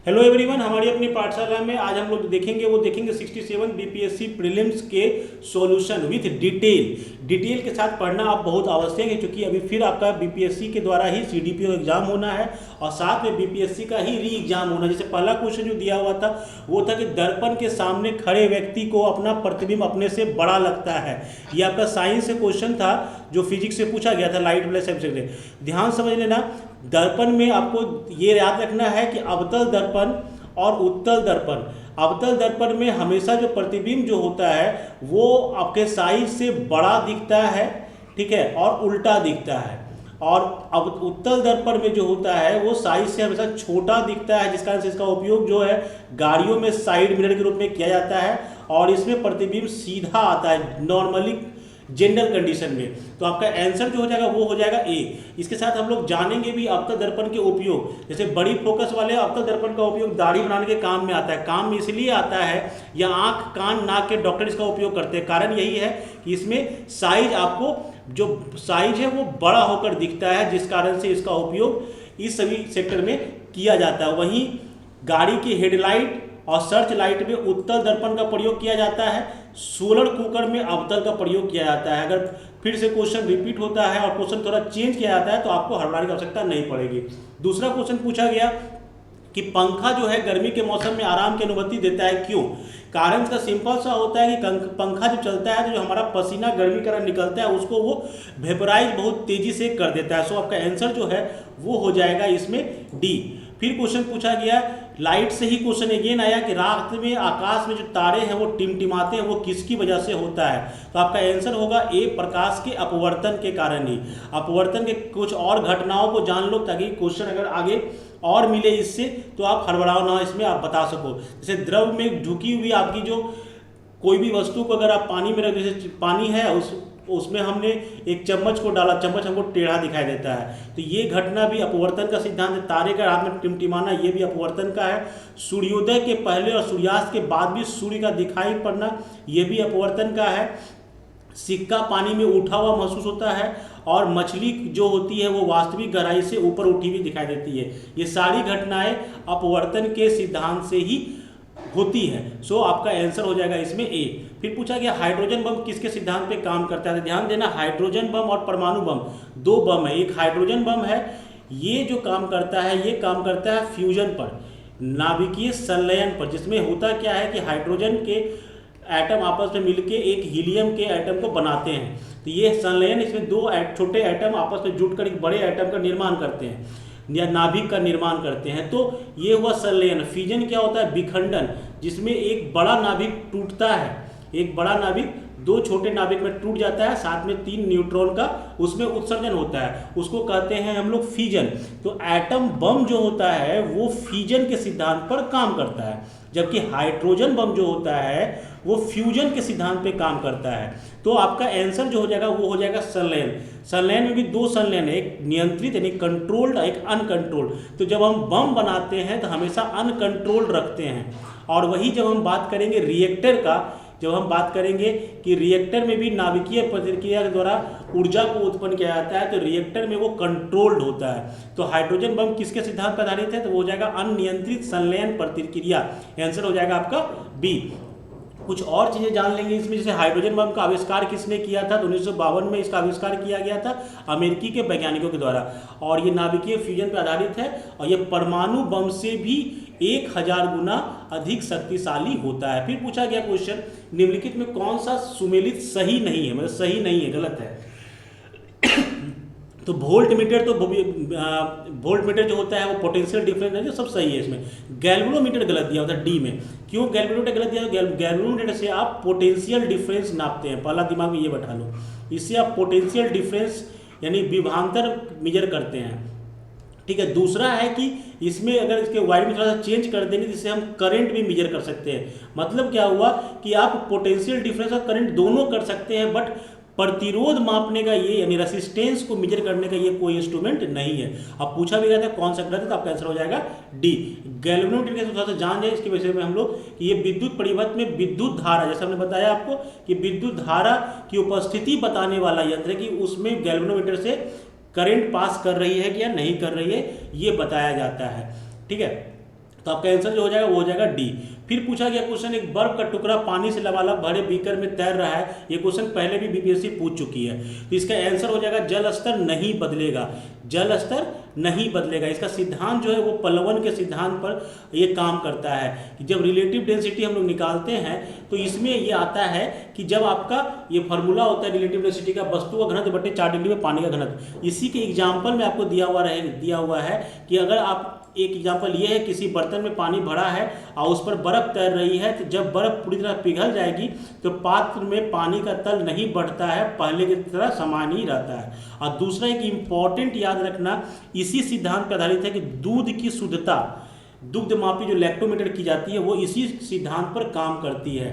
Hello everyone, हमारी अपनी पाठशाला में आज हम लोग देखेंगे 67 बीपीएससी प्रीलिम्स के सॉल्यूशन विथ डिटेल के साथ पढ़ना आप बहुत आवश्यक है, क्योंकि अभी फिर आपका बीपीएससी के द्वारा ही सीडीपीओ एग्जाम होना है और साथ में बीपीएससी का ही री एग्जाम होना है। जैसे पहला क्वेश्चन जो दिया हुआ था वो था कि दर्पण के सामने खड़े व्यक्ति को अपना प्रतिबिंब अपने से बड़ा लगता है। ये आपका साइंस से क्वेश्चन था जो फिजिक्स से पूछा गया था, लाइट वाले सब्जेक्ट से। ध्यान समझ लेना, दर्पण में आपको ये याद रखना है कि अवतल दर्पण और उत्तल दर्पण। अवतल दर्पण में हमेशा जो प्रतिबिंब जो होता है वो आपके साइज से बड़ा दिखता है, ठीक है, और उल्टा दिखता है। और अब उत्तल दर्पण में जो होता है वो साइज से हमेशा छोटा दिखता है, जिस कारण से इसका उपयोग जो है गाड़ियों में साइड मिरर के रूप में किया जाता है और इसमें प्रतिबिंब सीधा आता है नॉर्मली जनरल कंडीशन में। तो आपका आंसर जो हो जाएगा वो हो जाएगा ए। इसके साथ हम लोग जानेंगे भी अवतल दर्पण के उपयोग। जैसे बड़ी फोकस वाले अवतल दर्पण का उपयोग दाढ़ी बनाने के काम में आता है। काम में इसलिए आता है, या आंख कान नाक के डॉक्टर इसका उपयोग करते हैं। कारण यही है कि इसमें साइज आपको जो साइज है वो बड़ा होकर दिखता है, जिस कारण से इसका उपयोग इस सभी सेक्टर में किया जाता है। वहीं गाड़ी की हेडलाइट और सर्च लाइट में उत्तल दर्पण का प्रयोग किया जाता है, सोलर कुकर में अवतल का प्रयोग किया जाता है। अगर फिर से क्वेश्चन रिपीट होता है और क्वेश्चन थोड़ा चेंज किया जाता है तो आपको हड़बड़ाने की आवश्यकता नहीं पड़ेगी। दूसरा क्वेश्चन पूछा गया कि पंखा जो है गर्मी के मौसम में आराम की अनुभूति देता है, क्यों? कारण इसका सिंपल सा होता है कि पंखा जब चलता है तो जो हमारा पसीना गर्मी का निकलता है उसको वो वेपराइज बहुत तेजी से कर देता है। सो आपका आंसर जो है वो हो जाएगा इसमें डी। फिर क्वेश्चन पूछा गया, लाइट से ही क्वेश्चन अगेन आया कि रात में आकाश में जो तारे हैं वो टिमटिमाते हैं, वो किसकी वजह से होता है? तो आपका आंसर होगा ए, प्रकाश के अपवर्तन के कारण ही। अपवर्तन के कुछ और घटनाओं को जान लो ताकि क्वेश्चन अगर आगे और मिले इससे तो आप हड़बड़ाओ ना, इसमें आप बता सको। जैसे द्रव में झुकी हुई आपकी जो कोई भी वस्तु को अगर आप पानी में रख, जैसे पानी है उसमें हमने एक चम्मच को डाला, चम्मच हमको टेढ़ा दिखाई देता है, तो ये घटना भी अपवर्तन का सिद्धांत है। तारे का रात में टिमटिमाना ये भी अपवर्तन का है। सूर्योदय के पहले और सूर्यास्त के बाद भी सूर्य का दिखाई पड़ना ये भी अपवर्तन का है। सिक्का पानी में उठा हुआ महसूस होता है और मछली जो होती है वो वास्तविक गहराई से ऊपर उठी हुई दिखाई देती है। ये सारी घटनाएं अपवर्तन के सिद्धांत से ही होती है। सो आपका आंसर हो जाएगा इसमें ए। फिर पूछा गया हाइड्रोजन बम किसके सिद्धांत पे काम करता है? ध्यान देना, हाइड्रोजन बम और परमाणु बम दो बम है। एक हाइड्रोजन बम है, ये जो काम करता है ये काम करता है फ्यूजन पर, नाभिकीय संलयन पर, जिसमें होता क्या है कि हाइड्रोजन के एटम आपस में मिलके एक हीलियम के एटम को बनाते हैं। तो ये संलयन, इसमें दो छोटे एटम आपस में जुटकर एक बड़े एटम का निर्माण करते हैं या नाभिक का निर्माण करते हैं। तो ये हुआ संलयन। फिजन क्या होता है? विखंडन, जिसमें एक बड़ा नाभिक टूटता है, एक बड़ा नाभिक दो छोटे नाभिक में टूट जाता है, साथ में 3 न्यूट्रॉन का उसमें उत्सर्जन होता है, उसको कहते हैं हम लोग फिजन। तो एटम बम जो होता है वो फिजन के सिद्धांत पर काम करता है, जबकि हाइड्रोजन बम जो होता है वो फ्यूजन के सिद्धांत पे काम करता है। तो आपका आंसर जो हो जाएगा वो हो जाएगा संलयन। संलयन में भी दो संलयन है, एक नियंत्रित यानी कंट्रोल्ड, एक अनकंट्रोल्ड। तो जब हम बम बनाते हैं तो हमेशा अनकंट्रोल्ड रखते हैं। और वही जब हम बात करेंगे रिएक्टर का, जब हम बात करेंगे कि रिएक्टर में भी नाभिकीय प्रतिक्रिया के द्वारा ऊर्जा को उत्पन्न किया जाता है, तो रिएक्टर में वो कंट्रोल्ड होता है। तो हाइड्रोजन बम किसके सिद्धांत पर आधारित है? तो वो हो जाएगा अनियंत्रित संलयन प्रतिक्रिया। आंसर हो जाएगा आपका बी। कुछ और चीज़ें जान लेंगे इसमें, जैसे हाइड्रोजन बम का आविष्कार किसने किया था? तो 1952 में इसका आविष्कार किया गया था अमेरिकी के वैज्ञानिकों के द्वारा, और ये नाभिकीय फ्यूजन पर आधारित है और ये परमाणु बम से भी 1000 गुना अधिक शक्तिशाली होता है। फिर पूछा गया क्वेश्चन, निम्नलिखित में कौन सा सुमेलित सही नहीं है, मतलब सही नहीं है, गलत है? तो वोल्ट मीटर जो होता है वो पोटेंशियल डिफरेंस है, जो सब सही है इसमें। गैल्वेनोमीटर गलत दिया होता है डी में। क्यों गैल्वेनोमीटर गलत दिया? गैल्वेनोमीटर से आप पोटेंशियल डिफरेंस नापते हैं, पहला दिमाग में ये बैठा लो। इससे आप पोटेंशियल डिफरेंस यानी विभवांतर मेजर करते हैं, ठीक है। दूसरा है कि इसमें अगर इसके वायर में थोड़ा सा चेंज कर देंगे जिससे हम करंट भी मेजर कर सकते हैं। मतलब क्या हुआ कि आप पोटेंशियल डिफरेंस और करंट दोनों कर सकते हैं, बट प्रतिरोध मापने का ये यानी रेसिस्टेंस को मेजर करने का ये कोई इंस्ट्रूमेंट नहीं है। अब पूछा भी गया था कौन सा गलत है, तो आपका आंसर हो जाएगा डी। गैल्वेनोमीटर के थोड़ा सा जान जाए इसके विषय में हम लोग कि ये विद्युत परिपथ में विद्युत धारा, जैसे हमने बताया आपको कि विद्युत धारा की उपस्थिति बताने वाला यंत्र है कि उसमें गैल्वेनोमीटर से करंट पास कर रही है कि या नहीं कर रही है, ये बताया जाता है, ठीक है। तो आपका आंसर जो हो जाएगा वो हो जाएगा डी। फिर पूछा गया क्वेश्चन, एक बर्फ का टुकड़ा पानी से लबालब भरे बीकर में तैर रहा है। ये क्वेश्चन पहले भी बीपीएससी पूछ चुकी है। तो इसका आंसर हो जाएगा जल स्तर नहीं बदलेगा, जल स्तर नहीं बदलेगा। इसका सिद्धांत जो है वो पल्लवन के सिद्धांत पर ये काम करता है कि जब रिलेटिव डेंसिटी हम लोग निकालते हैं तो इसमें ये आता है कि जब आपका ये फार्मूला होता है रिलेटिव डेंसिटी का, वस्तु का घनत्व बटे 4 डिग्री में पानी का घनत्व। इसी के एग्जाम्पल में आपको दिया हुआ है कि अगर आप, एक एग्जाम्पल ये है, किसी बर्तन में पानी भरा है और उस पर बर्फ तैर रही है, तो जब बर्फ पूरी तरह पिघल जाएगी तो पात्र में पानी का तल नहीं बढ़ता है, पहले की तरह समान ही रहता है। और दूसरा एक इम्पॉर्टेंट याद रखना, इसी सिद्धांत पर आधारित है कि दूध की शुद्धता, दुग्ध मापी जो लैक्टोमीटर की जाती है वो इसी सिद्धांत पर काम करती है।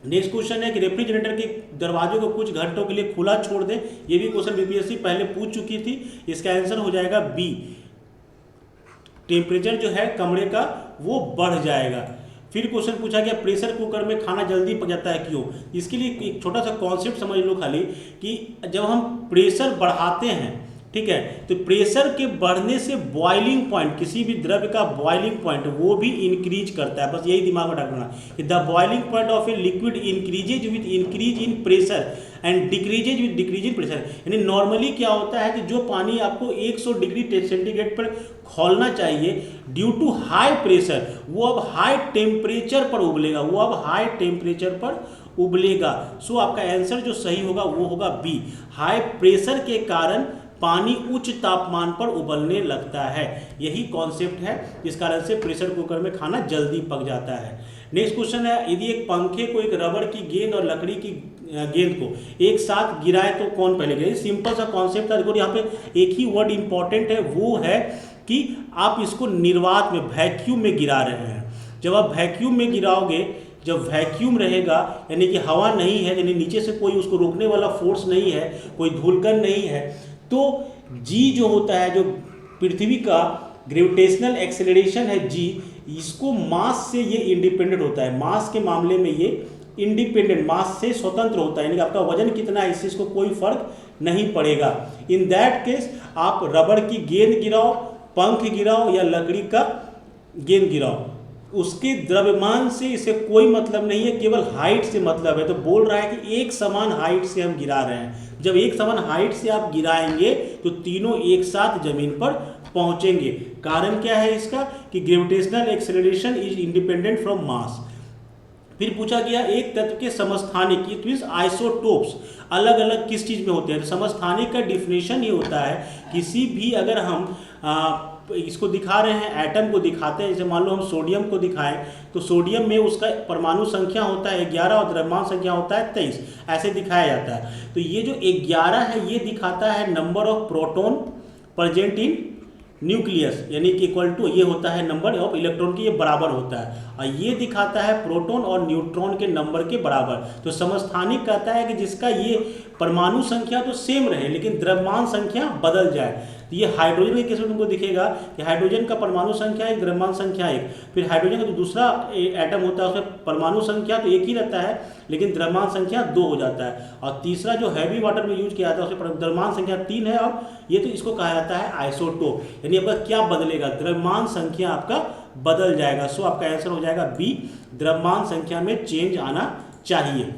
नेक्स्ट क्वेश्चन है कि रेफ्रिजरेटर के दरवाजे को कुछ घंटों के लिए खुला छोड़ दें। ये भी क्वेश्चन बीपीएससी पहले पूछ चुकी थी। इसका आंसर हो जाएगा बी, टेम्परेचर जो है कमरे का वो बढ़ जाएगा। फिर क्वेश्चन पूछा गया प्रेशर कुकर में खाना जल्दी पक जाता है क्यों। इसके लिए एक छोटा सा कॉन्सेप्ट समझ लो खाली, कि जब हम प्रेशर बढ़ाते हैं, ठीक है, तो प्रेशर के बढ़ने से बॉइलिंग पॉइंट, किसी भी द्रव्य का बॉइलिंग पॉइंट वो भी इंक्रीज करता है। बस यही दिमाग में रखना कि the boiling point of a liquid increases with increase in pressure and decreases with decrease in pressure. यानी नॉर्मली क्या होता है कि जो पानी आपको 100 डिग्री सेंटीग्रेड पर खौलना चाहिए, ड्यू टू हाई प्रेशर वो अब हाई टेम्परेचर पर उबलेगा, वो अब हाई टेम्परेचर पर उबलेगा। सो आपका आंसर जो सही होगा वो होगा बी, हाई प्रेशर के कारण पानी उच्च तापमान पर उबलने लगता है। यही कॉन्सेप्ट है जिस कारण से प्रेशर कुकर में खाना जल्दी पक जाता है। नेक्स्ट क्वेश्चन है, यदि एक पंखे को एक रबड़ की गेंद और लकड़ी की गेंद को एक साथ गिराए तो कौन पहले गिरे। सिंपल सा कॉन्सेप्ट था। देखो यहाँ पे एक ही वर्ड इंपॉर्टेंट है, वो है कि आप इसको निर्वात में, वैक्यूम में गिरा रहे हैं। जब आप वैक्यूम में गिराओगे, जब वैक्यूम रहेगा यानी कि हवा नहीं है, यानी नीचे से कोई उसको रोकने वाला फोर्स नहीं है, कोई धूलकण नहीं है, तो जी जो होता है, जो पृथ्वी का ग्रेविटेशनल एक्सेलरेशन है जी, इसको मास से ये इंडिपेंडेंट होता है। मास के मामले में ये इंडिपेंडेंट, मास से स्वतंत्र होता है, यानी कि आपका वजन कितना है इससे इसको कोई फर्क नहीं पड़ेगा। इन दैट केस आप रबड़ की गेंद गिराओ, पंख गिराओ या लकड़ी का गेंद गिराओ, उसके द्रव्यमान से इसे कोई मतलब नहीं है, केवल हाइट से मतलब है। तो बोल रहा है कि एक समान हाइट से हम गिरा रहे हैं। जब एक समान हाइट से आप गिराएंगे तो तीनों एक साथ जमीन पर पहुंचेंगे। कारण क्या है इसका कि gravitational acceleration is independent from mass. फिर पूछा गया एक तत्व के समस्थानिक, इट मीन्स आइसोटोप्स अलग अलग किस चीज़ में होते हैं। तो समस्थानिक का डिफिनेशन ये होता है, किसी भी अगर हम इसको दिखा रहे हैं, एटम को दिखाते हैं, जैसे मान लो हम सोडियम को दिखाएं तो सोडियम में उसका परमाणु संख्या होता है 11 और द्रव्यमान संख्या होता है 23, ऐसे दिखाया जाता है। तो ये जो 11 है ये दिखाता है number of proton present in nucleus, यानी कि इक्वल टू ये होता है नंबर ऑफ इलेक्ट्रॉन के, ये बराबर होता है, और ये दिखाता है प्रोटॉन और न्यूट्रॉन के नंबर के बराबर। तो समस्थानिक कहता है कि जिसका ये परमाणु संख्या तो सेम रहे लेकिन द्रव्यमान संख्या बदल जाए। तो ये हाइड्रोजन के केस में तुमको दिखेगा कि हाइड्रोजन का परमाणु संख्या एक, द्रव्यमान संख्या एक। फिर हाइड्रोजन का जो दूसरा एटम होता है उसमें परमाणु संख्या तो एक ही रहता है लेकिन द्रव्यमान संख्या 2 हो जाता है। और तीसरा जो हैवी वाटर में यूज किया जाता है उसमें द्रव्यमान संख्या 3 है, और ये तो इसको कहा जाता है आइसोटोप। यानी आपका क्या बदलेगा, द्रव्यमान संख्या आपका बदल जाएगा। सो आपका आंसर हो जाएगा बी, द्रव्यमान संख्या में चेंज आना चाहिए।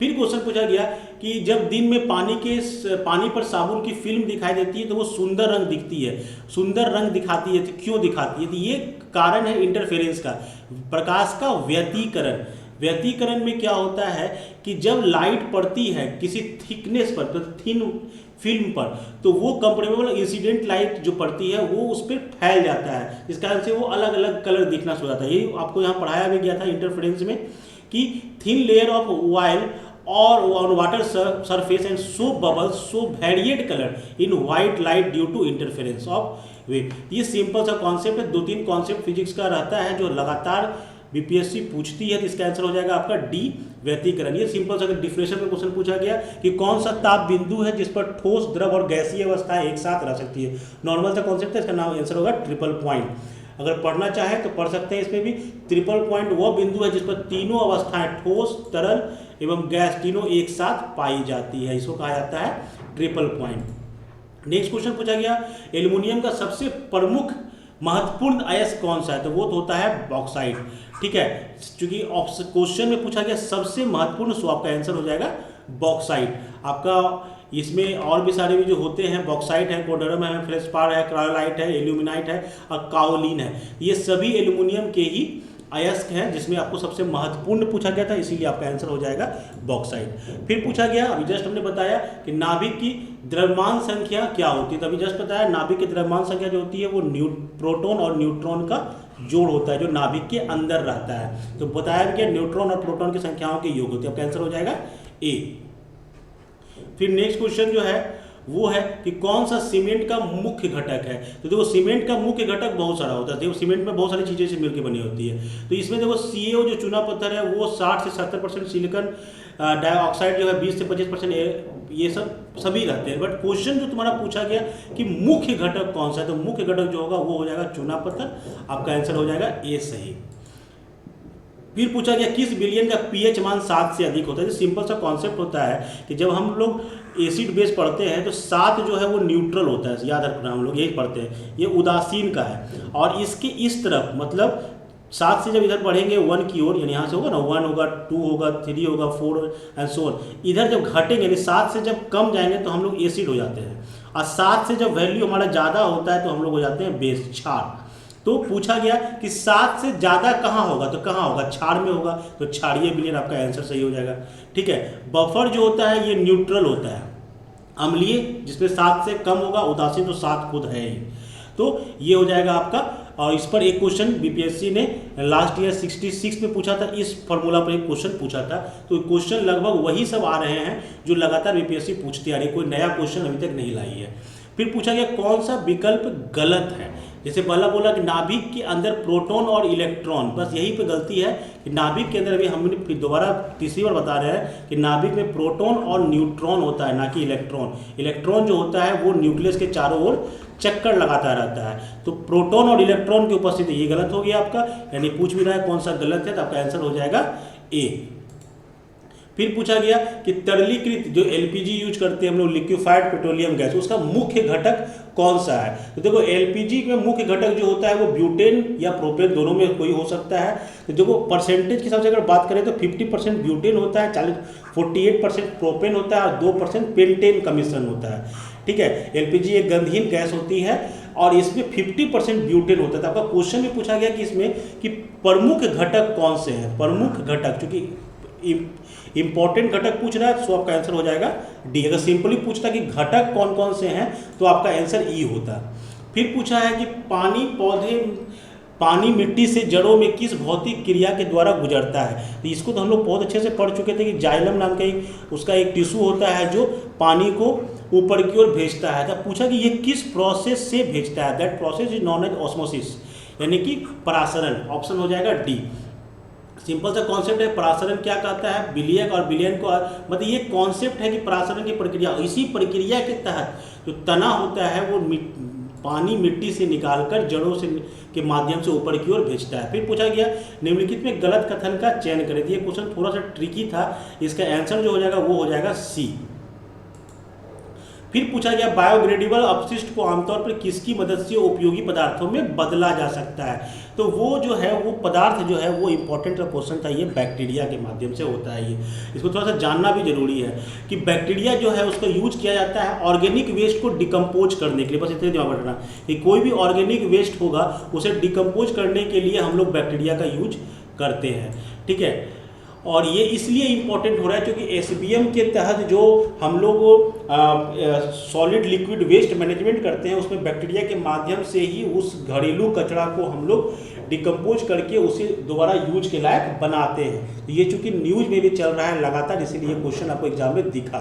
फिर क्वेश्चन पूछा गया कि जब दिन में पानी पर साबुन की फिल्म दिखाई देती है तो वो सुंदर रंग दिखती है, सुंदर रंग दिखाती है, तो क्यों दिखाती है। तो ये कारण है इंटरफेरेंस का, प्रकाश का व्यतिकरण। व्यतिकरण में क्या होता है कि जब लाइट पड़ती है किसी थिकनेस पर, तो थिन फिल्म पर, तो वो कंप्रेमेबल इंसिडेंट लाइट जो पड़ती है वो उस पर फैल जाता है, इस कारण से वो अलग अलग कलर दिखना शुरू होता है। ये आपको यहाँ पढ़ाया भी गया था इंटरफेरेंस में कि thin layer of oil or on water surface and so bubbles so varied color in white light due to interference of wave। ये सिंपल सा कॉन्सेप्ट है, 2-3 कॉन्सेप्ट फिजिक्स का रहता है जो लगातार बीपीएससी पूछती है। तो इसका आंसर हो जाएगा आपका डी, व्यतिकरण। ये सिंपल सा डिफिनेशन में क्वेश्चन पूछा गया कि कौन सा ताप बिंदु है जिस पर ठोस, द्रव और गैसीय अवस्था एक साथ रह सकती है। नॉर्मल सा कॉन्सेप्ट है, इसका नाम आंसर होगा ट्रिपल पॉइंट। अगर पढ़ना चाहे तो पढ़ सकते हैं। इसमें भी ट्रिपल पॉइंट वो बिंदु है जिस पर तीनों अवस्थाएं, ठोस, तरल एवं गैस, तीनों एक साथ पाई जाती है, इसको कहा जाता है ट्रिपल पॉइंट। नेक्स्ट क्वेश्चन पूछा गया एल्युमिनियम का सबसे प्रमुख महत्वपूर्ण अयस्क कौन सा है, तो वो तो होता है बॉक्साइट। ठीक है, चूंकि क्वेश्चन में पूछा गया सबसे महत्वपूर्ण, सो आपका आंसर हो जाएगा बॉक्साइट। आपका इसमें और भी सारे भी जो होते हैं, बॉक्साइट है, कोडरम है, फेल्सपार है, क्रायोलाइट है, एल्यूमिनाइट है और काओलिन है, ये सभी एल्यूमिनियम के ही अयस्क हैं, जिसमें आपको सबसे महत्वपूर्ण पूछा गया था, इसीलिए आपका आंसर हो जाएगा बॉक्साइट। फिर पूछा गया, अभी जस्ट हमने बताया कि नाभिक की द्रव्यमान संख्या क्या होती है, तो अभी जस्ट बताया नाभिक की द्रव्यमान संख्या जो होती है वो प्रोटॉन और न्यूट्रॉन का जोड़ होता है, जो नाभिक के अंदर रहता है। तो बताया कि न्यूट्रॉन और प्रोटॉन की संख्याओं के योग होते हैं, आपका आंसर हो जाएगा ए। फिर नेक्स्ट क्वेश्चन जो है वो है कि कौन सा सीमेंट का मुख्य घटक है। तो देखो सीमेंट का मुख्य घटक बहुत सारा होता है, देखो सीमेंट में बहुत सारी चीज़ें से मिलकर बनी होती है। तो इसमें देखो CaO जो चूना पत्थर है वो 60 से 70% सिलिकॉन डाइऑक्साइड जो है 20 से 25% ये सब सभी रहते हैं। बट क्वेश्चन जो तुम्हारा पूछा गया कि मुख्य घटक कौन सा है, तो मुख्य घटक जो होगा वो हो जाएगा चूना पत्थर, आपका आंसर हो जाएगा ए सही। फिर पूछा गया किस विलयन का pH मान 7 से अधिक होता है। तो सिंपल सा कॉन्सेप्ट होता है कि जब हम लोग एसिड बेस पढ़ते हैं तो 7 जो है वो न्यूट्रल होता है, याद रखना, हम लोग यही पढ़ते हैं, ये उदासीन का है। और इसके इस तरफ मतलब 7 से जब इधर बढ़ेंगे 1 की ओर, यानी यहाँ से होगा ना 1 होगा, 2 होगा, 3 होगा, 4 एंड सो ऑन, इधर जब घटेंगे यानी 7 से जब कम जाएंगे तो हम लोग एसिड हो जाते हैं, और 7 से जब वैल्यू हमारा ज़्यादा होता है तो हम लोग हो जाते हैं बेस, क्षार। तो पूछा गया कि 7 से ज़्यादा कहाँ होगा, तो कहाँ होगा, क्षार में होगा, तो क्षारीय विलयन आपका आंसर सही हो जाएगा। ठीक है, बफर जो होता है ये न्यूट्रल होता है, अम्लीय जिसमें 7 से कम होगा, उदासीन तो 7 खुद है ही, तो ये हो जाएगा आपका। और इस पर एक क्वेश्चन बीपीएससी ने लास्ट ईयर 66 में पूछा था, इस फॉर्मूला पर एक क्वेश्चन पूछा था। तो क्वेश्चन लगभग वही सब आ रहे हैं जो लगातार बीपीएससी पूछती आ रही, कोई नया क्वेश्चन अभी तक नहीं लाई है। फिर पूछा गया कौन सा विकल्प गलत है। जैसे पहला बोला कि नाभिक के अंदर प्रोटॉन और इलेक्ट्रॉन, बस यही पे गलती है कि नाभिक के अंदर, अभी हमने फिर दोबारा तीसरी बार बता रहे हैं कि नाभिक में प्रोटॉन और न्यूट्रॉन होता है, ना कि इलेक्ट्रॉन। इलेक्ट्रॉन जो होता है वो न्यूक्लियस के चारों ओर चक्कर लगाता रहता है, तो प्रोटॉन और इलेक्ट्रॉन की उपस्थिति, ये गलत हो गया आपका, यानी पूछ भी रहा है कौन सा गलत है, तो आपका आंसर हो जाएगा ए। फिर पूछा गया कि तरलीकृत जो एलपीजी यूज करते हैं हम लोग, लिक्विफाइड पेट्रोलियम गैस, उसका मुख्य घटक कौन सा है। तो देखो एलपीजी में मुख्य घटक जो होता है वो ब्यूटेन या प्रोपेन, दोनों में कोई हो सकता है। तो देखो परसेंटेज के हिसाब से अगर बात करें तो 50% ब्यूटेन होता है, 48% प्रोपेन होता है और 2% पेंटेन का मिश्रण होता है। ठीक है, एलपीजी एक गंधहीन गैस होती है और इसमें 50% ब्यूटेन होता है। तो आपका क्वेश्चन में पूछा गया कि इसमें कि प्रमुख घटक कौन से हैं, प्रमुख घटक, चूंकि इंपॉर्टेंट घटक पूछ रहा है तो आपका आंसर हो जाएगा डी। अगर सिंपली पूछता कि घटक कौन कौन से हैं तो आपका आंसर ई होता। फिर पूछा है कि पानी मिट्टी से जड़ों में किस भौतिक क्रिया के द्वारा गुजरता है। तो इसको तो हम लोग बहुत अच्छे से पढ़ चुके थे कि जाइलम नाम का उसका एक टिश्यू होता है जो पानी को ऊपर की ओर भेजता है। तो पूछा कि ये किस प्रोसेस से भेजता है, that process is known as osmosis, यानी कि परासरण। ऑप्शन हो जाएगा डी। सिंपल सा कॉन्सेप्ट है, परासरण क्या कहता है, विलयक और विलयन को, मतलब ये कॉन्सेप्ट है कि परासरण की प्रक्रिया, इसी प्रक्रिया के तहत जो तना होता है वो पानी मिट्टी से निकालकर जड़ों से के माध्यम से ऊपर की ओर भेजता है। फिर पूछा गया निम्नलिखित में गलत कथन का चयन करें। ये क्वेश्चन थोड़ा सा ट्रिकी था, इसका आंसर जो हो जाएगा वो हो जाएगा सी। फिर पूछा गया बायोडिग्रेडेबल अपशिष्ट को आमतौर पर किसकी मदद से उपयोगी पदार्थों में बदला जा सकता है। तो वो जो है वो पदार्थ जो है वो इंपॉर्टेंट क्वेश्चन था, ये बैक्टीरिया के माध्यम से होता है। ये इसको थोड़ा सा जानना भी जरूरी है कि बैक्टीरिया जो है उसका यूज किया जाता है ऑर्गेनिक वेस्ट को डिकम्पोज करने के लिए। बस इतने दिमाग में रखना कि कोई भी ऑर्गेनिक वेस्ट होगा उसे डिकम्पोज करने के लिए हम लोग बैक्टीरिया का यूज करते हैं। ठीक है, और ये इसलिए इम्पोर्टेंट हो रहा है क्योंकि एसबीएम के तहत जो हम लोग सॉलिड लिक्विड वेस्ट मैनेजमेंट करते हैं उसमें बैक्टीरिया के माध्यम से ही उस घरेलू कचरा को हम लोग डिकम्पोज करके उसे दोबारा यूज के लायक बनाते हैं। तो ये चूंकि न्यूज में भी चल रहा है लगातार, इसीलिए ये क्वेश्चन आपको एग्जाम में दिखा।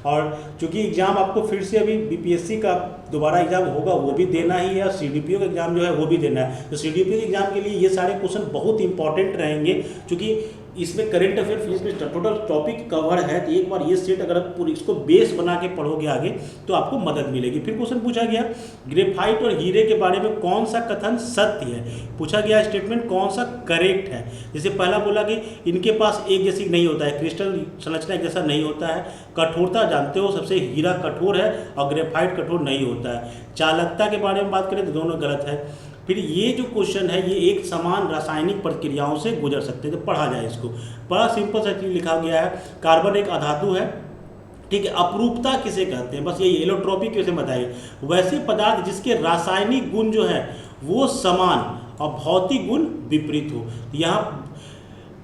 और चूंकि एग्जाम आपको फिर से अभी बीपीएससी का दोबारा एग्जाम होगा वो भी देना ही है, और सीडीपीओ का एग्जाम जो है वो भी देना है। तो सीडीपीओ के एग्जाम के लिए ये सारे क्वेश्चन बहुत इंपॉर्टेंट रहेंगे, चूँकि इसमें करंट अफेयर फिजिक्स में टोटल टॉपिक कवर है। तो एक बार ये सेट अगर आप पूरी इसको बेस बना के पढ़ोगे आगे तो आपको मदद मिलेगी। फिर क्वेश्चन पूछा गया ग्रेफाइट और हीरे के बारे में कौन सा कथन सत्य है। पूछा गया स्टेटमेंट कौन सा करेक्ट है। जैसे पहला बोला कि इनके पास एक जैसी नहीं होता है, क्रिस्टल संरचना एक जैसा नहीं होता है। कठोरता जानते हो सबसे हीरा कठोर है और ग्रेफाइट कठोर नहीं होता है। चालकता के बारे में बात करें तो दोनों गलत है। फिर ये जो क्वेश्चन है ये एक समान रासायनिक प्रक्रियाओं से गुजर सकते हैं। तो पढ़ा जाए इसको, बड़ा सिंपल सा चीज लिखा गया है। कार्बन एक अधातु है, ठीक है। अपरूपता किसे कहते हैं, बस ये एलोट्रोपी कैसे बताइए। वैसे पदार्थ जिसके रासायनिक गुण जो है वो समान और भौतिक गुण विपरीत हो। यहाँ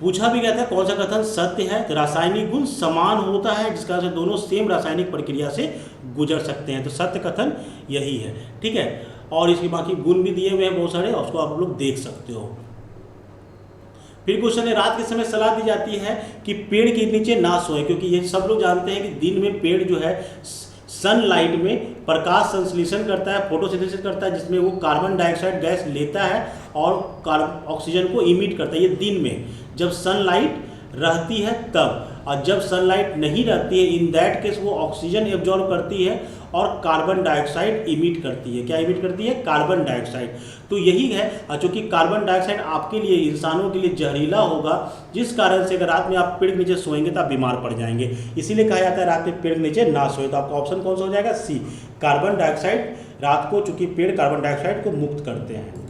पूछा भी गया था कौन सा कथन सत्य है, तो रासायनिक गुण समान होता है जिसका से दोनों सेम रासायनिक प्रक्रिया से गुजर सकते हैं, तो सत्य कथन यही है, ठीक है। और इसके बाकी गुण भी दिए हुए हैं बहुत सारे, उसको आप लोग देख सकते हो। फिर क्वेश्चन है, रात के समय सलाह दी जाती है कि पेड़ के नीचे ना सोए, क्योंकि ये सब लोग जानते हैं कि दिन में पेड़ जो है सनलाइट में प्रकाश संश्लेषण करता है, फोटोसिंथेसिस करता है, जिसमें वो कार्बन डाइऑक्साइड गैस लेता है और ऑक्सीजन को इमिट करता है। ये दिन में जब सनलाइट रहती है तब, और जब सनलाइट नहीं रहती है इन दैट केस वो ऑक्सीजन एब्जॉर्ब करती है और कार्बन डाइऑक्साइड इमिट करती है। क्या इमिट करती है? Carbon dioxide. तो यही है, चूंकि कार्बन डाइऑक्साइड आपके लिए, इंसानों के लिए जहरीला होगा, जिस कारण से अगर रात में आप पेड़ के नीचे सोएंगे तो आप बीमार पड़ जाएंगे। इसीलिए कहा जाता है रात में पेड़ के नीचे ना सोए। तो आपका ऑप्शन कौन सा हो जाएगा? सी, कार्बन डाइऑक्साइड। रात को चूंकि पेड़ कार्बन डाइऑक्साइड को मुक्त करते हैं।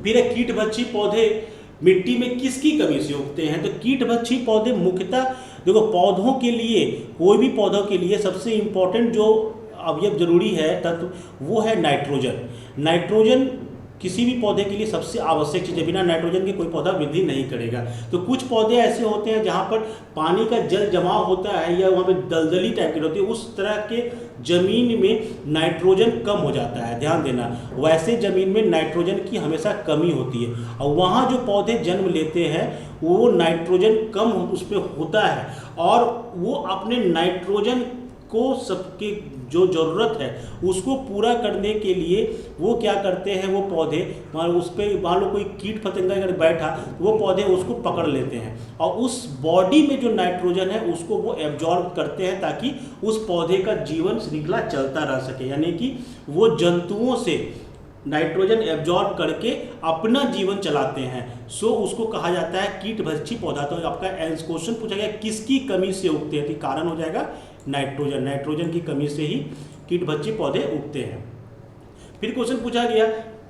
फिर कीटभक्षी पौधे मिट्टी में किसकी कमी से उगते हैं? तो कीटभक्षी पौधे मुख्यतः देखो, पौधों के लिए, कोई भी पौधों के लिए सबसे इंपॉर्टेंट जो अवयव जरूरी है तत्व वो है नाइट्रोजन। नाइट्रोजन किसी भी पौधे के लिए सबसे आवश्यक चीज़ है, बिना नाइट्रोजन के कोई पौधा वृद्धि नहीं करेगा। तो कुछ पौधे ऐसे होते हैं जहाँ पर पानी का जल जमाव होता है या वहाँ पे दलदली टाइप की होती है, उस तरह के जमीन में नाइट्रोजन कम हो जाता है। ध्यान देना, वैसे जमीन में नाइट्रोजन की हमेशा कमी होती है, और वहाँ जो पौधे जन्म लेते हैं वो नाइट्रोजन कम उस पर होता है, और वो अपने नाइट्रोजन को सबके जो ज़रूरत है उसको पूरा करने के लिए वो क्या करते हैं, वो पौधे उस पर मान लो कोई कीट पतंगा अगर बैठा तो वो पौधे उसको पकड़ लेते हैं और उस बॉडी में जो नाइट्रोजन है उसको वो एब्जॉर्ब करते हैं, ताकि उस पौधे का जीवन श्रृंखला चलता रह सके। यानी कि वो जंतुओं से नाइट्रोजन एब्जॉर्ब करके अपना जीवन चलाते हैं। सो उसको कहा जाता है कीटभक्षी पौधा। तो आपका क्वेश्चन पूछा गया किसकी कमी से उगते हैं, तो कारण हो जाएगा नाइट्रोजन। नाइट्रोजन की कमी से ही कीटभक्षी पौधे उगते हैं। फिर क्वेश्चन पूछा गया,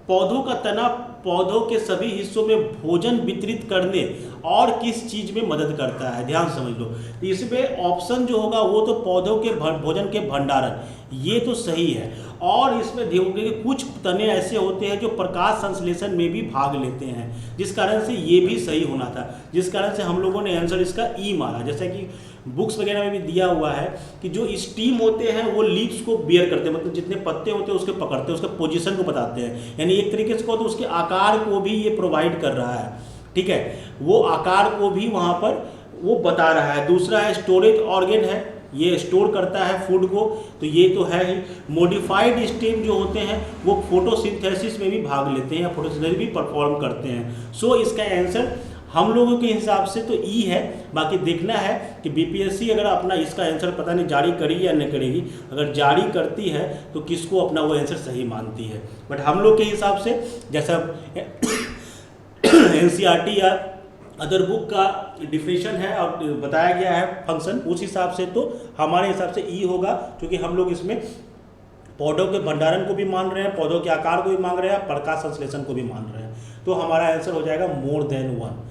पौधों का तना पौधों के सभी हिस्सों में भोजन वितरित करने और किस चीज में मदद करता है? ध्यान समझ लो, इसमें ऑप्शन जो होगा वो तो पौधों के भोजन के भंडारण, ये तो सही है। और इसमें देखोगे कि कुछ तने ऐसे होते हैं जो प्रकाश संश्लेषण में भी भाग लेते हैं, जिस कारण से ये भी सही होना था, जिस कारण से हम लोगों ने आंसर इसका ई माना। जैसा कि बुक्स वगैरह में भी दिया हुआ है कि जो स्टीम होते हैं वो लीव्स को बियर करते हैं, मतलब जितने पत्ते होते हैं उसके पकड़ते हैं, उसके पोजीशन को बताते हैं। यानी एक तरीके से कहो तो उसके आकार को भी ये प्रोवाइड कर रहा है, ठीक है, वो आकार को भी वहाँ पर वो बता रहा है। दूसरा है स्टोरेज ऑर्गन है, ये स्टोर करता है फूड को, तो ये तो है ही। मॉडिफाइड स्टेम जो होते हैं वो फोटोसिंथेसिस में भी भाग लेते हैं या फोटोसिंथेसिस भी परफॉर्म करते हैं। सो इसका आंसर हम लोगों के हिसाब से तो ई है। बाकी देखना है कि बीपीएससी अगर अपना इसका आंसर पता नहीं जारी करेगी या नहीं करेगी। अगर जारी करती है तो किसको अपना वो आंसर सही मानती है, बट हम लोग के हिसाब से जैसा एनसीईआरटी या अदर बुक का डिफिनेशन है और बताया गया है फंक्शन, उस हिसाब से तो हमारे हिसाब से ई होगा, क्योंकि हम लोग इसमें पौधों के भंडारण को भी मान रहे हैं, पौधों के आकार को भी मान रहे हैं, प्रकाश संश्लेषण को भी मान रहे हैं। तो हमारा आंसर हो जाएगा मोर देन वन।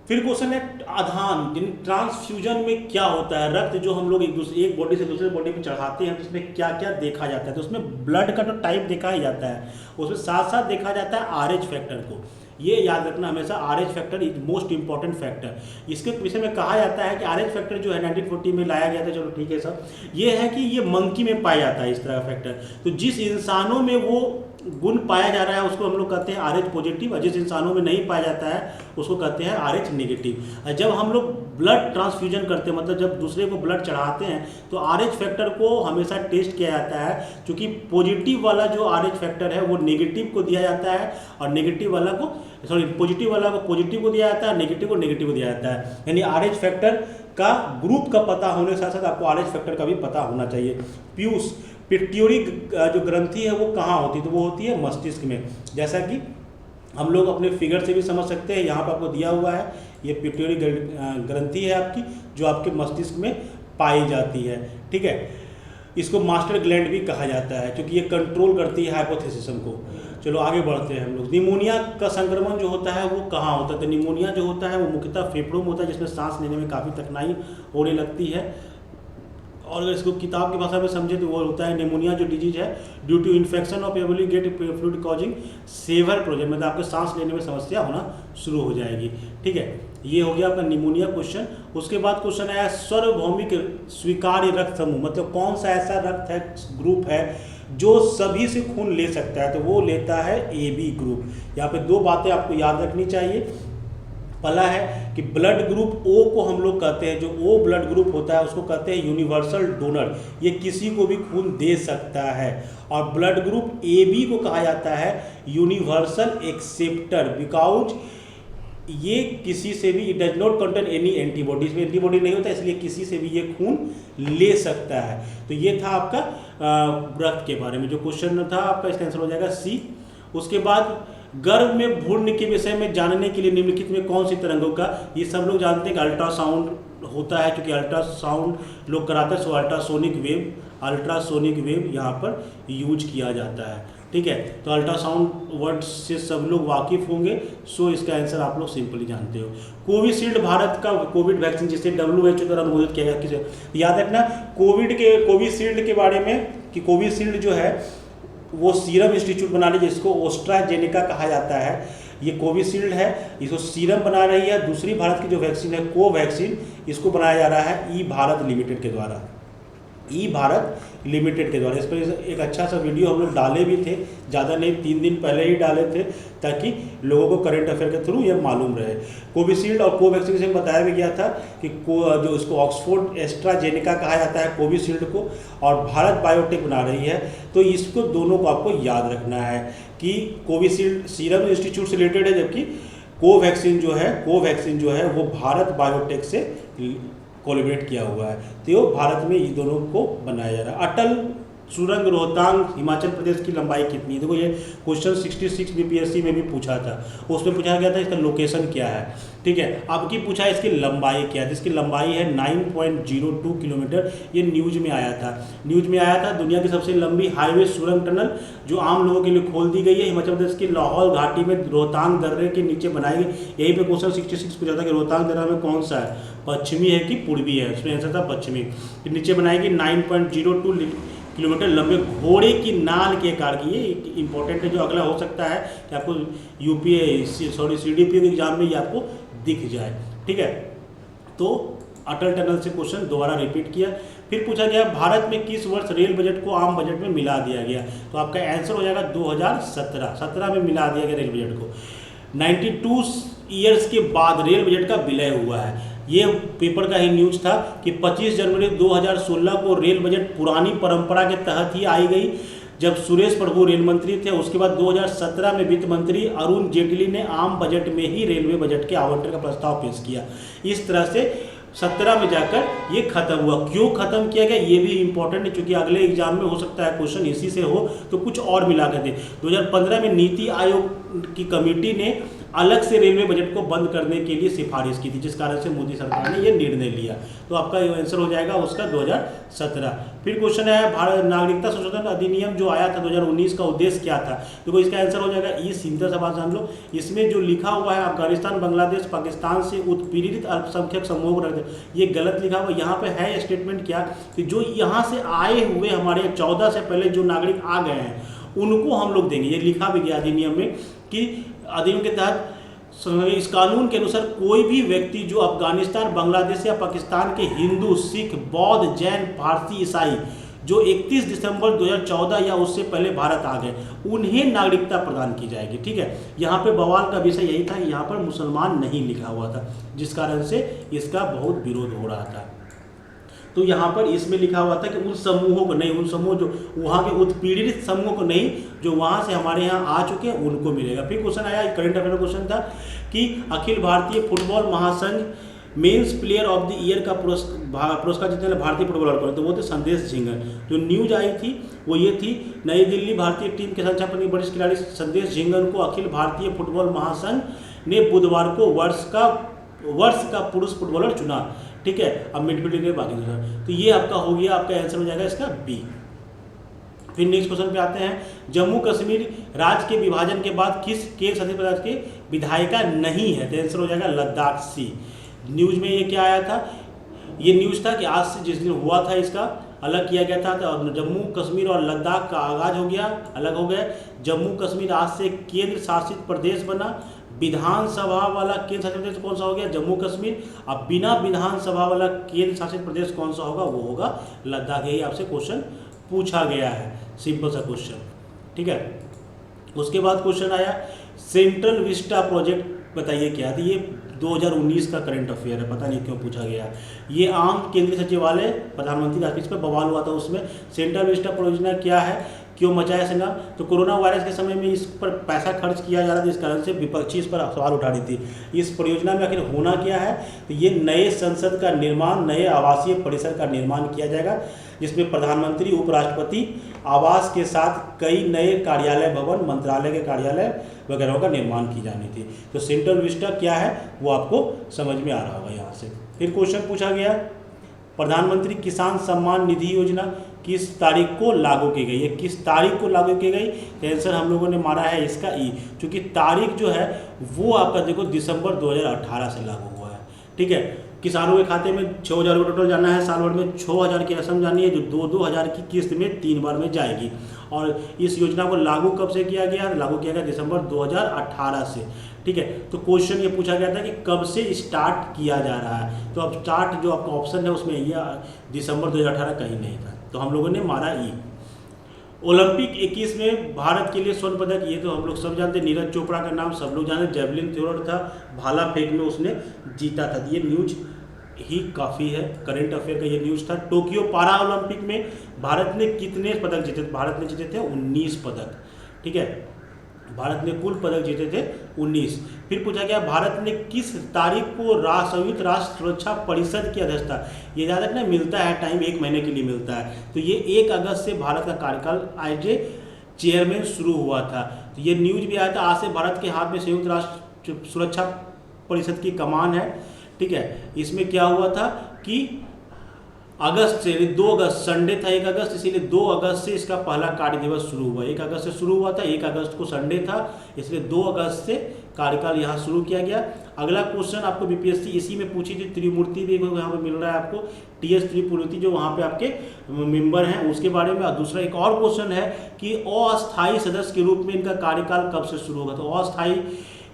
फिर क्वेश्चन है आधान ट्रांसफ्यूजन में क्या होता है? रक्त जो हम लोग एक बॉडी से दूसरे बॉडी में चढ़ाते हैं तो उसमें क्या क्या देखा जाता है? तो उसमें ब्लड का तो टाइप देखा ही जाता है, उसमें साथ साथ देखा जाता है आरएच फैक्टर को। ये याद रखना हमेशा, RH factor is most important factor. इसके विषय में कहा जाता है कि आरएच फैक्टर जो है 1940 में लाया गया था, चलो ठीक है सब, ये है कि ये मंकी में पाया जाता है इस तरह का फैक्टर। तो जिस इंसानों में वो गुण पाया जा रहा है उसको हम लोग कहते हैं आरएच पॉजिटिव, और जिस इंसानों में नहीं पाया जाता है उसको कहते हैं आरएच नेगेटिव। जब हम लोग ब्लड ट्रांसफ्यूजन करते हैं, मतलब जब दूसरे को ब्लड चढ़ाते हैं, तो आरएच फैक्टर को हमेशा टेस्ट किया जाता है, क्योंकि पॉजिटिव वाला जो आरएच फैक्टर है वो नेगेटिव को दिया जाता है, और नेगेटिव वाला को पॉजिटिव वाला को पॉजिटिव को दिया जाता है, नेगेटिव को नेगेटिव को दिया जाता है। यानी आरएच फैक्टर का ग्रुप का पता होने के साथ साथ आपको आरएच फैक्टर का भी पता होना चाहिए। पीयूष, पिट्यूटरी जो ग्रंथि है वो कहाँ होती है? तो वो होती है मस्तिष्क में। जैसा कि हम लोग अपने फिगर से भी समझ सकते हैं, यहाँ पर आपको दिया हुआ है, ये पिट्यूटरी ग्रंथि है आपकी, जो आपके मस्तिष्क में पाई जाती है, ठीक है। इसको मास्टर ग्लैंड भी कहा जाता है, क्योंकि ये कंट्रोल करती है हाइपोथैलेमस को। चलो आगे बढ़ते हैं हम लोग। निमोनिया का संक्रमण जो होता है वो कहाँ होता है? तो निमोनिया जो होता है वो मुख्यतः फेफड़ों में होता है, जिसमें सांस लेने में काफ़ी कठिनाई होने लगती है। और अगर इसको किताब की भाषा में समझे तो वो होता है निमोनिया जो डिजीज है due to infection of obligate fluid causing severe project, मतलब आपके सांस लेने में समस्या होना शुरू हो जाएगी। ठीक है, ये हो गया आपका निमोनिया क्वेश्चन। उसके बाद क्वेश्चन आया सार्वभौमिक स्वीकार्य रक्त समूह, मतलब कौन सा ऐसा रक्त है, ग्रुप है जो सभी से खून ले सकता है? तो वो लेता है AB ग्रुप। यहाँ पे दो बातें आपको याद रखनी चाहिए। पहला है कि ब्लड ग्रुप O को हम लोग कहते हैं, जो O ब्लड ग्रुप होता है उसको कहते हैं यूनिवर्सल डोनर, ये किसी को भी खून दे सकता है। और ब्लड ग्रुप AB को कहा जाता है यूनिवर्सल एक्सेप्टर, बिकॉज ये किसी से भी, it does not contain any antibody, इसमें एंटीबॉडी नहीं होता, इसलिए किसी से भी ये खून ले सकता है। तो ये था आपका रक्त के बारे में जो क्वेश्चन था आपका, इसका आंसर हो जाएगा C। उसके बाद गर्भ में भ्रूण के विषय में जानने के लिए निम्नलिखित में कौन सी तरंगों का, ये सब लोग जानते हैं कि अल्ट्रासाउंड होता है, क्योंकि अल्ट्रासाउंड लोग कराते हैं, सो अल्ट्रासोनिक वेव यहाँ पर यूज किया जाता है। ठीक है, तो अल्ट्रासाउंड वर्ड से सब लोग वाकिफ होंगे, सो इसका आंसर आप लोग सिंपली जानते हो। कोविशील्ड भारत का कोविड वैक्सीन जिसे WHO द्वारा अनुमोदित किया गया, किसे याद रखना कोविशील्ड के बारे में कि कोविशील्ड जो है वो सीरम इंस्टीट्यूट बना रही है, जिसको एस्ट्राजेनेका कहा जाता है। ये कोविशील्ड है, इसको सीरम बना रही है। दूसरी भारत की जो वैक्सीन है कोवैक्सीन, इसको बनाया जा रहा है ई भारत लिमिटेड के द्वारा, इस पर एक अच्छा सा वीडियो हम लोग डाले भी थे, ज़्यादा नहीं 3 दिन पहले ही डाले थे, ताकि लोगों को करंट अफेयर के थ्रू ये मालूम रहे। कोविशील्ड और कोवैक्सीन से बताया भी गया था कि जो इसको ऑक्सफोर्ड एस्ट्राजेनेका कहा जाता है कोविशील्ड को, और भारत बायोटेक बना रही है। तो इसको दोनों को आपको याद रखना है कि कोविशील्ड सीरम इंस्टीट्यूट से रिलेटेड है, जबकि कोवैक्सीन जो है वो भारत बायोटेक से कोलैबोरेट किया हुआ है। तो ये भारत में इन दोनों को बनाया जा रहा है। अटल सुरंग रोहतांग हिमाचल प्रदेश की लंबाई कितनी है? देखो ये क्वेश्चन 66 BPSC में भी पूछा था, उसमें पूछा गया था इसका लोकेशन क्या है। ठीक है, अब की पूछा इसकी लंबाई क्या है? इसकी लंबाई है 9.02 किलोमीटर। ये न्यूज में आया था। दुनिया की सबसे लंबी हाईवे सुरंग टनल जो आम लोगों के लिए खोल दी गई है, हिमाचल प्रदेश की लाहौल घाटी में रोहतांग दर्रे के नीचे बनाई गई। यहीं पे क्वेश्चन 66 पूछा था कि रोहतांग दर्रा में कौन सा है, पश्चिमी है कि पूर्वी है? उसमें आंसर था पश्चिमी। नीचे बनाएगी 9.02 किलोमीटर लंबे घोड़े की नाल के आकार की। ये इंपॉर्टेंट है, जो अगला हो सकता है कि आपको CDP के एग्जाम में ये आपको दिख जाए। ठीक है, तो अटल टनल से क्वेश्चन दोबारा रिपीट किया। फिर पूछा गया भारत में किस वर्ष रेल बजट को आम बजट में मिला दिया गया? तो आपका आंसर हो जाएगा 2017 में मिला दिया गया रेल बजट को। 92 ईयर्स के बाद रेल बजट का विलय हुआ है। ये पेपर का ही न्यूज था कि 25 जनवरी 2016 को रेल बजट पुरानी परंपरा के तहत ही आई गई, जब सुरेश प्रभु रेल मंत्री थे। उसके बाद 2017 में वित्त मंत्री अरुण जेटली ने आम बजट में ही रेलवे बजट के आवंटन का प्रस्ताव पेश किया। इस तरह से 17 में जाकर ये खत्म हुआ। क्यों खत्म किया गया ये भी इंपॉर्टेंट है, क्योंकि अगले एग्जाम में हो सकता है क्वेश्चन इसी से हो, तो कुछ और मिला कर दे। 2015 में नीति आयोग की कमेटी ने अलग से रेलवे बजट को बंद करने के लिए सिफारिश की थी, जिस कारण से मोदी सरकार ने यह निर्णय लिया। तो आपका आंसर हो जाएगा उसका 2017। फिर क्वेश्चन है भारत नागरिकता संशोधन अधिनियम जो आया था 2019 का उद्देश्य क्या था? देखो इसका आंसर हो जाएगा ई। सीधा सवाल जान लो, इसमें जो लिखा हुआ है अफगानिस्तान, बांग्लादेश, पाकिस्तान से उत्पीड़ित अल्पसंख्यक समूहों को रखते, ये गलत लिखा हुआ। यहाँ पे है स्टेटमेंट क्या कि जो यहाँ से आए हुए हमारे 14 से पहले जो नागरिक आ गए हैं उनको हम लोग देंगे। ये लिखा भी गया अधिनियम में कि अधिनियम के तहत इस कानून के अनुसार कोई भी व्यक्ति जो अफगानिस्तान, बांग्लादेश या पाकिस्तान के हिंदू, सिख, बौद्ध, जैन, पारसी, ईसाई जो 31 दिसंबर 2014 या उससे पहले भारत आ गए, उन्हें नागरिकता प्रदान की जाएगी। ठीक है, यहाँ पे बवाल का विषय यही था, यहाँ पर मुसलमान नहीं लिखा हुआ था, जिस कारण से इसका बहुत विरोध हो रहा था। तो यहाँ पर इसमें लिखा हुआ था कि उन समूहों को नहीं, उन समूह जो वहाँ के उत्पीड़ित समूहों को नहीं, जो वहाँ से हमारे यहाँ आ चुके हैं उनको मिलेगा। फिर क्वेश्चन आया, करंट अफेयर क्वेश्चन था कि अखिल भारतीय फुटबॉल महासंघ men's player of the year का पुरस्कार जीतने वाले भारतीय फुटबॉलर को, तो वो थे संदेश झिंगर। जो न्यूज आई थी वो ये थी, नई दिल्ली भारतीय टीम के संचालक वरिष्ठ खिलाड़ी संदेश झिंगर को अखिल भारतीय फुटबॉल महासंघ ने बुधवार को वर्ष का पुरुष फुटबॉलर चुना। ठीक है, अब मिडफील्ड के बाकी दूसरा, तो ये आपका हो गया, आपका आंसर हो जाएगा इसका बी। फिर नेक्स्ट क्वेश्चन पे आते हैं, जम्मू कश्मीर राज्य के विभाजन के बाद किस केंद्र शासित प्रदेश के विधायिका नहीं है? तो आंसर हो जाएगा लद्दाख सी। न्यूज में ये क्या आया था? ये न्यूज था कि आज से जिस दिन हुआ था इसका अलग किया गया था, तो जम्मू कश्मीर और लद्दाख का आगाज हो गया, अलग हो गया। जम्मू कश्मीर आज से केंद्र शासित प्रदेश बना। विधानसभा वाला केंद्र शासित प्रदेश कौन सा हो गया? जम्मू कश्मीर। अब बिना विधानसभा वाला केंद्र शासित प्रदेश कौन सा होगा? वो होगा लद्दाख। यही आपसे क्वेश्चन पूछा गया है, सिंपल सा क्वेश्चन, ठीक है। उसके बाद क्वेश्चन आया सेंट्रल विस्टा प्रोजेक्ट बताइए क्या है? तो ये 2019 का करंट अफेयर है, पता नहीं क्यों पूछा गया। ये आम केंद्रीय सचिवालय प्रधानमंत्री राजपथ पर बवाल हुआ था, उसमें सेंट्रल विस्टा परियोजना क्या है, क्यों मचाया संग्राम? तो कोरोना वायरस के समय में इस पर पैसा खर्च किया जा रहा था, इस कारण से विपक्षी इस पर सवाल उठा रही थी। इस परियोजना में आखिर होना क्या है? तो ये नए संसद का निर्माण, नए आवासीय परिसर का निर्माण किया जाएगा, जिसमें प्रधानमंत्री, उपराष्ट्रपति आवास के साथ कई नए कार्यालय भवन, मंत्रालय के कार्यालय वगैरह का निर्माण की जानी थी। तो सेंट्रल विस्टा क्या है वो आपको समझ में आ रहा होगा यहाँ से। फिर क्वेश्चन पूछा गया प्रधानमंत्री किसान सम्मान निधि योजना किस तारीख को लागू की गई है? किस तारीख को लागू की गई? तो आंसर हम लोगों ने मारा है इसका ई, क्योंकि तारीख जो है वो आपका देखो दिसंबर 2018 से लागू हुआ है, ठीक है। किसानों के खाते में 6,000 रुपये टोटल जाना है, साल भर में 6,000 की रकम जानी है, जो 2-2 हज़ार की किस्त में 3 बार में जाएगी। और इस योजना को लागू कब से किया गया? लागू किया गया दिसंबर 2018 से, ठीक है। तो क्वेश्चन ये पूछा गया था कि कब से स्टार्ट किया जा रहा है? तो अब स्टार्ट जो आपका ऑप्शन है उसमें ये दिसंबर 2018 कहीं नहीं था, तो हम लोगों ने मारा ई। ओलंपिक 21 में भारत के लिए स्वर्ण पदक, ये तो हम लोग सब जानते हैं, नीरज चोपड़ा का नाम सब लोग जानते, जेवलिन थ्रोअर था, भाला फेंक में उसने जीता था। ये न्यूज ही काफ़ी है, करंट अफेयर का ये न्यूज़ था। टोक्यो पारा ओलंपिक में भारत ने कितने पदक जीते? भारत ने जीते थे 19 पदक, ठीक है। भारत ने कुल पदक जीते थे 19। फिर पूछा गया भारत ने किस तारीख को संयुक्त राष्ट्र सुरक्षा परिषद की अध्यक्षता? ये याद रखना, मिलता है टाइम 1 महीने के लिए मिलता है, तो ये 1 अगस्त से भारत का कार्यकाल एज ए चेयरमैन शुरू हुआ था। तो ये न्यूज भी आया था, आज से भारत के हाथ में संयुक्त राष्ट्र सुरक्षा परिषद की कमान है, ठीक है। इसमें क्या हुआ था कि अगस्त से 2 अगस्त संडे था 1 अगस्त, इसीलिए 2 अगस्त से इसका पहला कार्य दिवस शुरू हुआ। 1 अगस्त से शुरू हुआ था, 1 अगस्त को संडे था, इसलिए 2 अगस्त से कार्यकाल यहाँ शुरू किया गया। अगला क्वेश्चन आपको बीपीएससी इसी में पूछी थी, त्रिमूर्ति भी यहाँ पे मिल रहा है आपको, टीएस त्रिमूर्ति जो वहाँ पे आपके मेंबर हैं उसके बारे में। और दूसरा एक और क्वेश्चन है कि अस्थायी सदस्य के रूप में इनका कार्यकाल कब से शुरू होगा? तो अस्थायी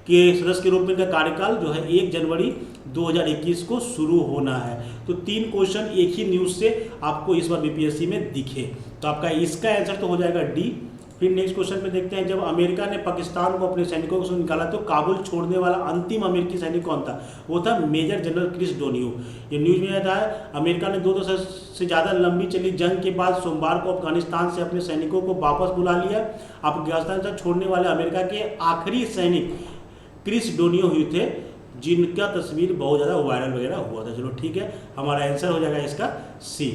के सदस्य के रूप में इनका कार्यकाल जो है 1 जनवरी 2021 को शुरू होना है। तो 3 क्वेश्चन एक ही न्यूज़ से आपको इस बार बीपीएससी में दिखे, तो आपका इसका आंसर तो हो जाएगा डी। फिर नेक्स्ट क्वेश्चन पे देखते हैं, जब अमेरिका ने पाकिस्तान को अपने सैनिकों से निकाला तो काबुल छोड़ने वाला अंतिम अमेरिकी सैनिक कौन था? वो था मेजर जनरल क्रिस डोनियो। ये न्यूज में आता है अमेरिका ने 2 दशक से ज़्यादा लंबी चली जंग के बाद सोमवार को अफगानिस्तान से अपने सैनिकों को वापस बुला लिया। अफगानिस्तान से छोड़ने वाले अमेरिका के आखिरी सैनिक क्रिस डोनियो हुए थे, जिनका तस्वीर बहुत ज़्यादा वायरल वगैरह हुआ था। चलो ठीक है, हमारा आंसर हो जाएगा इसका सी।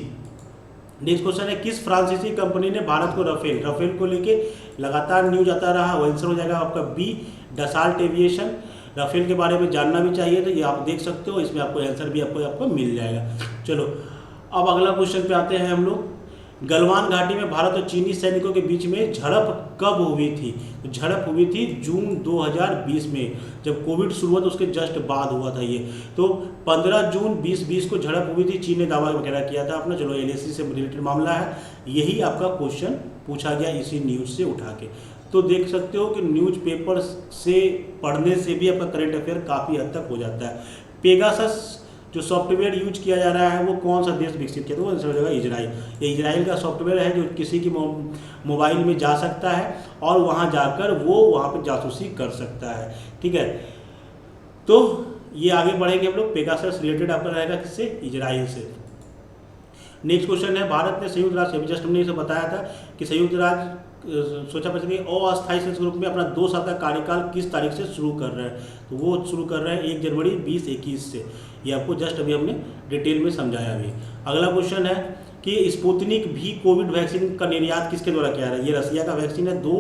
नेक्स्ट क्वेश्चन है, किस फ्रांसीसी कंपनी ने भारत को राफेल को लेके लगातार न्यूज आता रहा? वो आंसर हो जाएगा आपका बी, डसाल्ट एविएशन। राफेल के बारे में जानना भी चाहिए तो ये आप देख सकते हो, इसमें आपको आंसर भी आपको मिल जाएगा। चलो अब अगला क्वेश्चन पे आते हैं हम लोग। गलवान घाटी में भारत और चीनी सैनिकों के बीच में झड़प कब हुई थी? तो झड़प हुई थी जून 2020 में, जब कोविड शुरू हुआ तो उसके जस्ट बाद हुआ था ये। तो 15 जून 2020 को झड़प हुई थी, चीन ने दावा वगैरह किया था अपना। चलो एलएसी से रिलेटेड मामला है, यही आपका क्वेश्चन पूछा गया इसी न्यूज़ से उठा के। तो देख सकते हो कि न्यूज़पेपर से पढ़ने से भी आपका करंट अफेयर काफ़ी हद तक हो जाता है। पेगासस जो सॉफ्टवेयर यूज किया जा रहा है वो कौन सा देश विकसित किया? तो वो आंसर हो जाएगा इजराइल। ये इजराइल का सॉफ्टवेयर है जो किसी की मोबाइल में जा सकता है और वहाँ जाकर वो वहाँ पे जासूसी कर सकता है, ठीक है। तो ये आगे बढ़ेंगे हम लोग, पेगासस रिलेटेड आपका रहेगा किससे? इजराइल से। नेक्स्ट क्वेश्चन है, भारत ने संयुक्त राष्ट्र, जस्ट हमने इसे बताया था कि संयुक्त राष्ट्र सोचा परिषद के अस्थायी सदस्य रूप में अपना 2 साल का कार्यकाल किस तारीख से शुरू कर रहे हैं? तो वो शुरू कर रहे हैं 1 जनवरी 2021 से। ये आपको जस्ट अभी हमने डिटेल में समझाया भी। अगला क्वेश्चन है कि स्पुतनिक भी कोविड वैक्सीन का निर्यात किसके द्वारा किया है? ये रसिया का वैक्सीन है। 2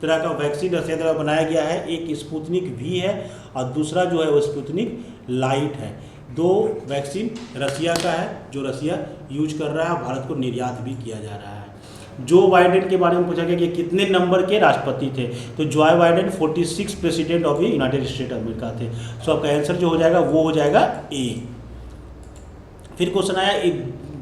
तरह का वैक्सीन रसिया द्वारा बनाया गया है, एक स्पुतनिक भी है और दूसरा जो है वो स्पुतनिक लाइट है। 2 वैक्सीन रसिया का है जो रसिया यूज कर रहा है, भारत को निर्यात भी किया जा रहा है। जो बाइडेन के बारे में पूछा गया कि कितने नंबर के राष्ट्रपति थे, तो Joe Biden 46 president of the United state America थे। सो आपका आंसर जो हो जाएगा वो हो जाएगा ए। फिर क्वेश्चन आया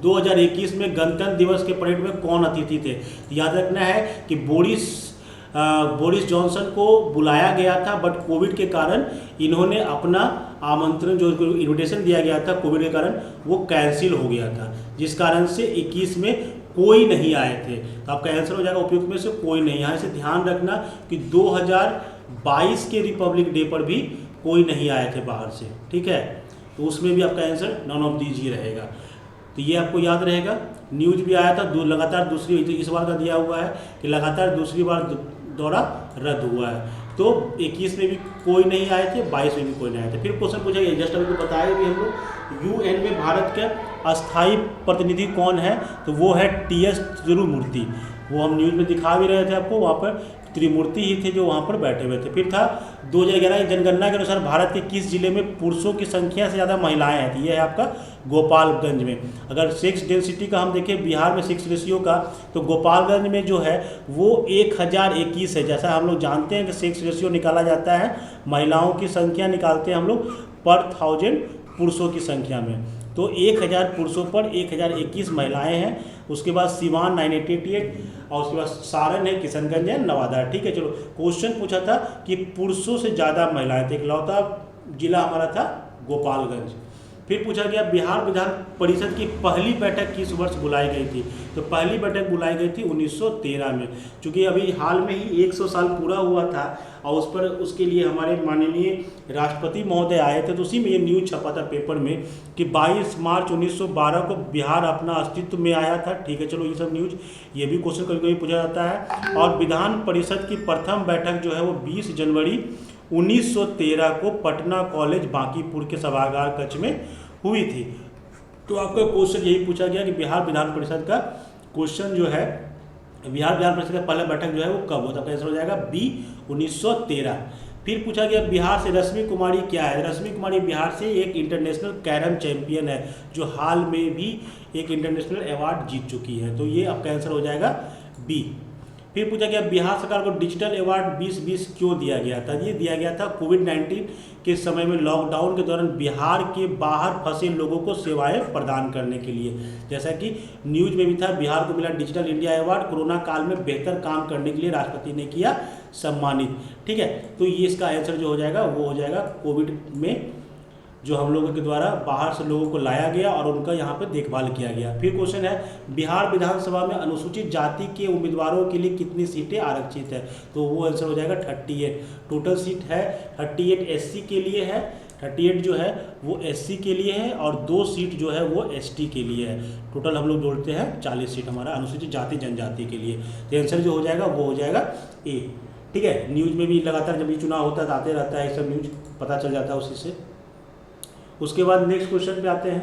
2021 में गणतंत्र दिवस के परेड में कौन अतिथि थे। तो याद रखना है कि बोरिस जॉनसन को बुलाया गया था, बट कोविड के कारण इन्होंने अपना आमंत्रण जो इन्विटेशन दिया गया था कोविड के कारण वो कैंसिल हो गया था, जिस कारण से 21 में कोई नहीं आए थे। तो आपका आंसर हो जाएगा उपयुक्त में से कोई नहीं। यहाँ से ध्यान रखना कि 2022 के रिपब्लिक डे पर भी कोई नहीं आए थे बाहर से, ठीक है, तो उसमें भी आपका आंसर नॉन ऑफ दीज ही रहेगा। तो ये आपको याद रहेगा। न्यूज भी आया था लगातार दूसरी, इस बार का दिया हुआ है कि लगातार दूसरी बार दौरा रद्द हुआ है। तो 21 में भी कोई नहीं आए थे, 22 में भी कोई नहीं आए थे। फिर क्वेश्चन पूछा गया, जस्ट अभी को बताया भी हम लोग, यूएन में भारत के अस्थायी प्रतिनिधि कौन है, तो वो है टीएस त्रिमूर्ति। वो हम न्यूज में दिखा भी रहे थे आपको, वहाँ पर त्रिमूर्ति ही थे जो वहाँ पर बैठे हुए थे। फिर था 2011 की जनगणना के अनुसार भारत के किस जिले में पुरुषों की संख्या से ज़्यादा महिलाएं हैं, तो ये है आपका गोपालगंज में। अगर सेक्स डेंसिटी का हम देखें बिहार में सेक्स रेशियो का, तो गोपालगंज में जो है वो 1021 है। जैसा हम लोग जानते हैं कि सेक्स रेशियो निकाला जाता है, महिलाओं की संख्या निकालते हैं हम लोग पर 1000 पुरुषों की संख्या में, तो 1000 पुरुषों पर 1021 महिलाएं हैं। उसके बाद सिवान 988 और उसके बाद सारण है, किशनगंज है, नवादा है, ठीक है। चलो क्वेश्चन पूछा था कि पुरुषों से ज़्यादा महिलाएं थे, इकलौता जिला हमारा था गोपालगंज। फिर पूछा गया बिहार विधान परिषद की पहली बैठक किस वर्ष बुलाई गई थी, तो पहली बैठक बुलाई गई थी 1913 में। चूँकि अभी हाल में ही 100 साल पूरा हुआ था और उस पर उसके लिए हमारे माननीय राष्ट्रपति महोदय आए थे, तो उसी में ये न्यूज छपा था पेपर में कि 22 मार्च 1912 को बिहार अपना अस्तित्व में आया था, ठीक है। चलो ये सब न्यूज, ये भी क्वेश्चन कभी कभी पूछा जाता है। और विधान परिषद की प्रथम बैठक जो है वो 20 जनवरी 1913 को पटना कॉलेज बांकीपुर के सभागार कक्ष में हुई थी। तो आपका क्वेश्चन यही पूछा गया कि बिहार विधान परिषद का क्वेश्चन जो है, बिहार विधान परिषद का पहला बैठक जो है वो कब हुआ, तो आपका आंसर हो जाएगा बी 1913। फिर पूछा गया बिहार से रश्मि कुमारी क्या है। रश्मि कुमारी बिहार से एक इंटरनेशनल कैरम चैंपियन है, जो हाल में भी एक इंटरनेशनल अवार्ड जीत चुकी है, तो ये आपका आंसर हो जाएगा बी। फिर पूछा गया बिहार सरकार को डिजिटल अवार्ड 2020 क्यों दिया गया था। ये दिया गया था कोविड-19 के समय में, लॉकडाउन के दौरान बिहार के बाहर फंसे लोगों को सेवाएं प्रदान करने के लिए। जैसा कि न्यूज में भी था, बिहार को मिला डिजिटल इंडिया अवार्ड, कोरोना काल में बेहतर काम करने के लिए राष्ट्रपति ने किया सम्मानित, ठीक है। तो ये इसका आंसर जो हो जाएगा वो हो जाएगा कोविड में जो हम लोगों के द्वारा बाहर से लोगों को लाया गया और उनका यहाँ पे देखभाल किया गया। फिर क्वेश्चन है बिहार विधानसभा में अनुसूचित जाति के उम्मीदवारों के लिए कितनी सीटें आरक्षित है, तो वो आंसर हो जाएगा 38। टोटल सीट है 38 एससी के लिए है, 38 जो है वो एससी के लिए है और 2 सीट जो है वो एसटी के लिए है। टोटल हम लोग जोड़ते हैं 40 सीट हमारा अनुसूचित जाति जनजाति के लिए। तो आंसर जो हो जाएगा वो हो जाएगा ए, ठीक है। न्यूज़ में भी लगातार जब भी चुनाव होता है आते रहता है, सब न्यूज पता चल जाता है उसी से। उसके बाद नेक्स्ट क्वेश्चन पे आते हैं।